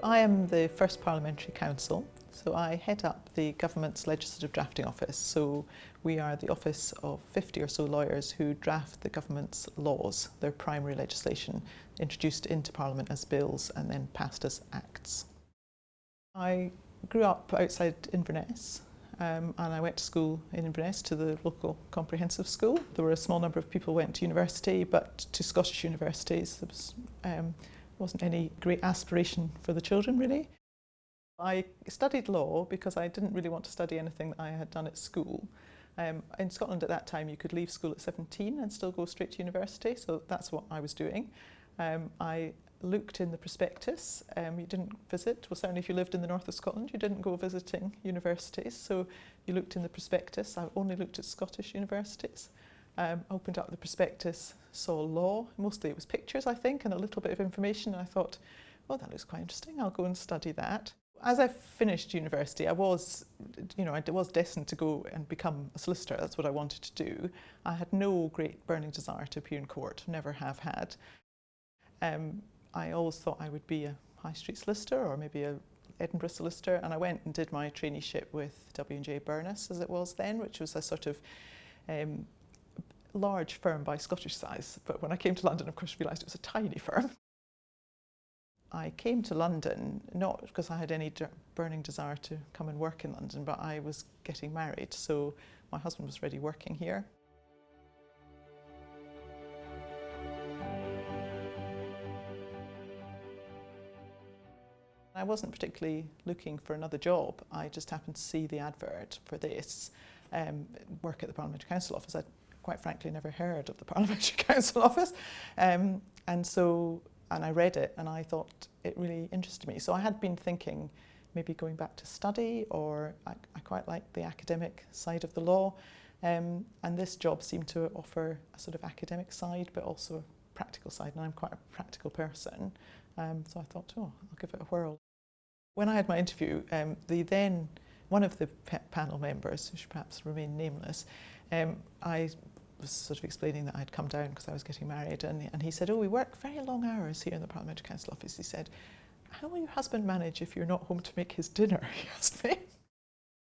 I am the First Parliamentary Counsel, so I head up the government's legislative drafting office. So we are the office of 50 or so lawyers who draft the government's laws, their primary legislation, introduced into Parliament as bills and then passed as acts. I grew up outside Inverness and I went to school in Inverness to the local comprehensive school. There were a small number of people who went to university, but to Scottish universities there wasn't any great aspiration for the children really. I studied law because I didn't really want to study anything that I had done at school. In Scotland at that time you could leave school at 17 and still go straight to university, so that's what I was doing. I looked in the prospectus. You didn't visit, well certainly if you lived in the north of Scotland you didn't go visiting universities, so you looked in the prospectus. I only looked at Scottish universities. Opened up the prospectus, saw law, mostly it was pictures I think and a little bit of information, and I thought, well that looks quite interesting, I'll go and study that. As I finished university I was destined to go and become a solicitor, that's what I wanted to do. I had no great burning desire to appear in court, never have had. I always thought I would be a high street solicitor or maybe a Edinburgh solicitor, and I went and did my traineeship with W&J Burness as it was then, which was a sort of large firm by Scottish size, but when I came to London of course I realised it was a tiny firm. I came to London not because I had any burning desire to come and work in London, but I was getting married, so my husband was already working here. I wasn't particularly looking for another job, I just happened to see the advert for this, work at the Parliamentary Counsel office. I'd quite frankly never heard of the Parliamentary Counsel office, and I read it and I thought it really interested me. So I had been thinking maybe going back to study, or I quite like the academic side of the law, and this job seemed to offer a sort of academic side but also a practical side, and I'm quite a practical person, so I thought, oh, I'll give it a whirl. When I had my interview, one of the panel members, who should perhaps remain nameless, I was sort of explaining that I'd come down because I was getting married, and he said, oh, we work very long hours here in the Parliamentary Counsel office. He said, how will your husband manage if you're not home to make his dinner? He asked me.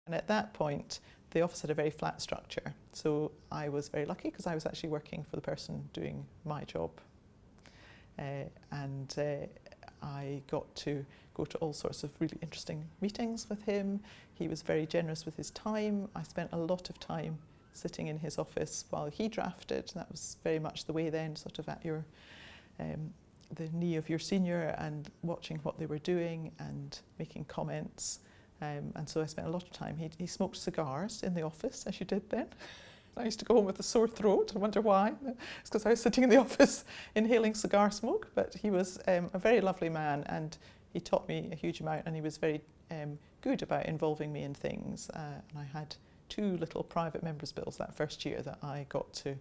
And at that point, the office had a very flat structure, so I was very lucky because I was actually working for the person doing my job. I got to go to all sorts of really interesting meetings with him. He was very generous with his time. I spent a lot of time sitting in his office while he drafted. That was very much the way then, sort of at your the knee of your senior and watching what they were doing and making comments. And so I spent a lot of time. He smoked cigars in the office, as you did then. I used to go home with a sore throat. I wonder why. It's because I was sitting in the office inhaling cigar smoke. But he was a very lovely man, and he taught me a huge amount, and he was very good about involving me in things. And I had 2 little private members' bills that first year that I got to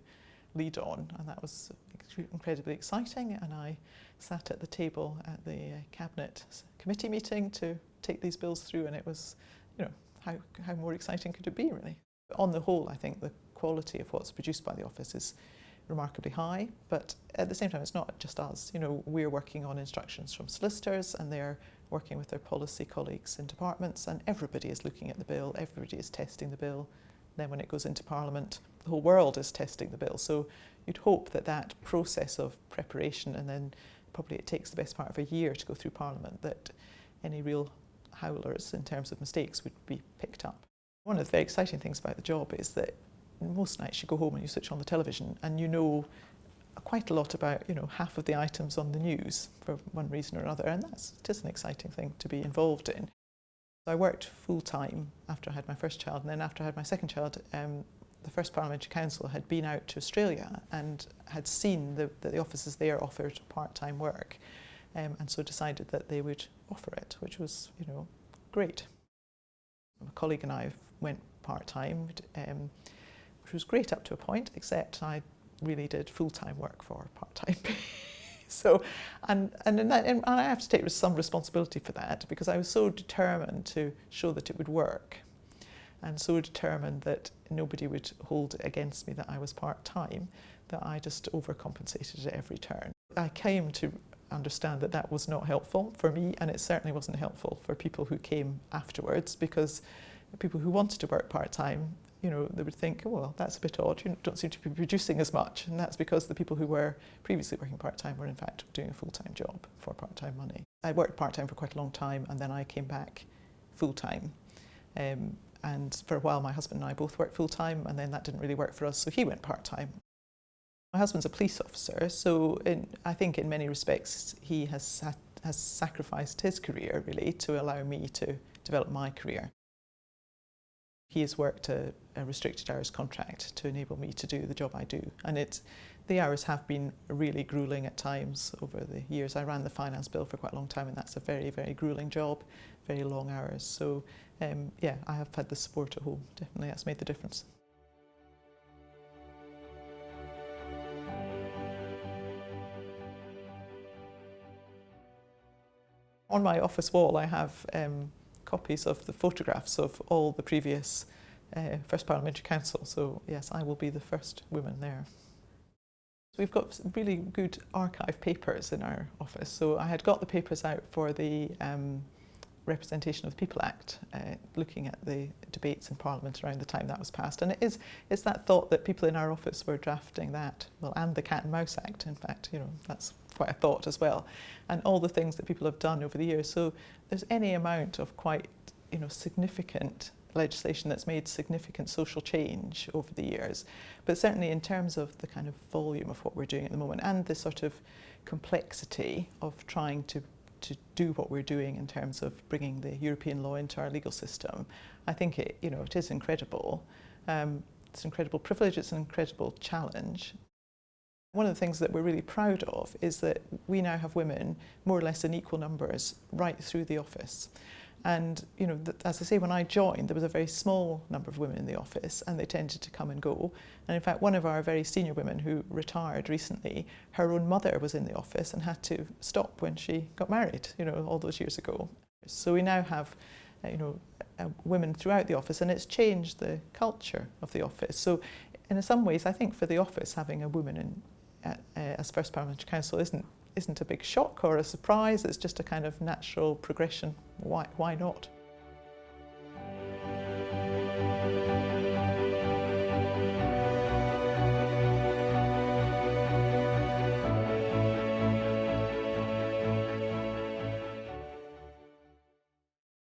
lead on, and that was incredibly exciting. And I sat at the table at the Cabinet committee meeting to take these bills through, and it was, how more exciting could it be, really? On the whole, I think the quality of what's produced by the office is remarkably high, but at the same time it's not just us. We're working on instructions from solicitors, and they're working with their policy colleagues in departments, and everybody is looking at the bill, everybody is testing the bill. Then when it goes into Parliament, the whole world is testing the bill. So you'd hope that that process of preparation, and then probably it takes the best part of a year to go through Parliament, that any real howlers in terms of mistakes would be picked up. One of the very exciting things about the job is that most nights you go home and you switch on the television and you know quite a lot about half of the items on the news for one reason or another, and it is an exciting thing to be involved in. So I worked full time after I had my first child, and then after I had my second child, the First Parliamentary Counsel had been out to Australia and had seen that the offices there offered part-time work, and so decided that they would offer it, which was great. A colleague and I went part-time, which was great up to a point, except I really did full-time work for part-time pay. So, and I have to take some responsibility for that, because I was so determined to show that it would work, and so determined that nobody would hold it against me that I was part-time, that I just overcompensated at every turn. I came to understand that that was not helpful for me, and it certainly wasn't helpful for people who came afterwards, because people who wanted to work part-time, you know, they would think, oh, well, that's a bit odd, you don't seem to be producing as much, and that's because the people who were previously working part-time were in fact doing a full-time job for part-time money. I worked part-time for quite a long time, and then I came back full-time. And for a while my husband and I both worked full-time, and then that didn't really work for us, so he went part-time. My husband's a police officer, so I think in many respects he has sacrificed his career really to allow me to develop my career. He has worked a restricted hours contract to enable me to do the job I do, and the hours have been really gruelling at times over the years. I ran the finance bill for quite a long time, and that's a very, very gruelling job, very long hours. So yeah, I have had the support at home, definitely that's made the difference. On my office wall I have copies of the photographs of all the previous First Parliamentary Counsel, so yes, I will be the first woman there. We've got really good archive papers in our office, so I had got the papers out for the Representation of the People Act, looking at the debates in Parliament around the time that was passed, and it's that thought that people in our office were drafting that, well, and the Cat and Mouse Act, in fact, you know, that's quite a thought as well, and all the things that people have done over the years. So there's any amount of quite, you know, significant legislation that's made significant social change over the years, but certainly in terms of the kind of volume of what we're doing at the moment and the sort of complexity of trying to do what we're doing in terms of bringing the European law into our legal system, I think it is incredible. It's an incredible privilege, it's an incredible challenge. One of the things that we're really proud of is that we now have women more or less in equal numbers right through the office. And you know, as I say, when I joined there was a very small number of women in the office, and they tended to come and go. And in fact, one of our very senior women who retired recently, her own mother was in the office and had to stop when she got married, you know, all those years ago. So we now have women throughout the office, and it's changed the culture of the office. So in some ways I think for the office, having a woman as First Parliamentary Counsel isn't a big shock or a surprise. It's just a kind of natural progression. Why not?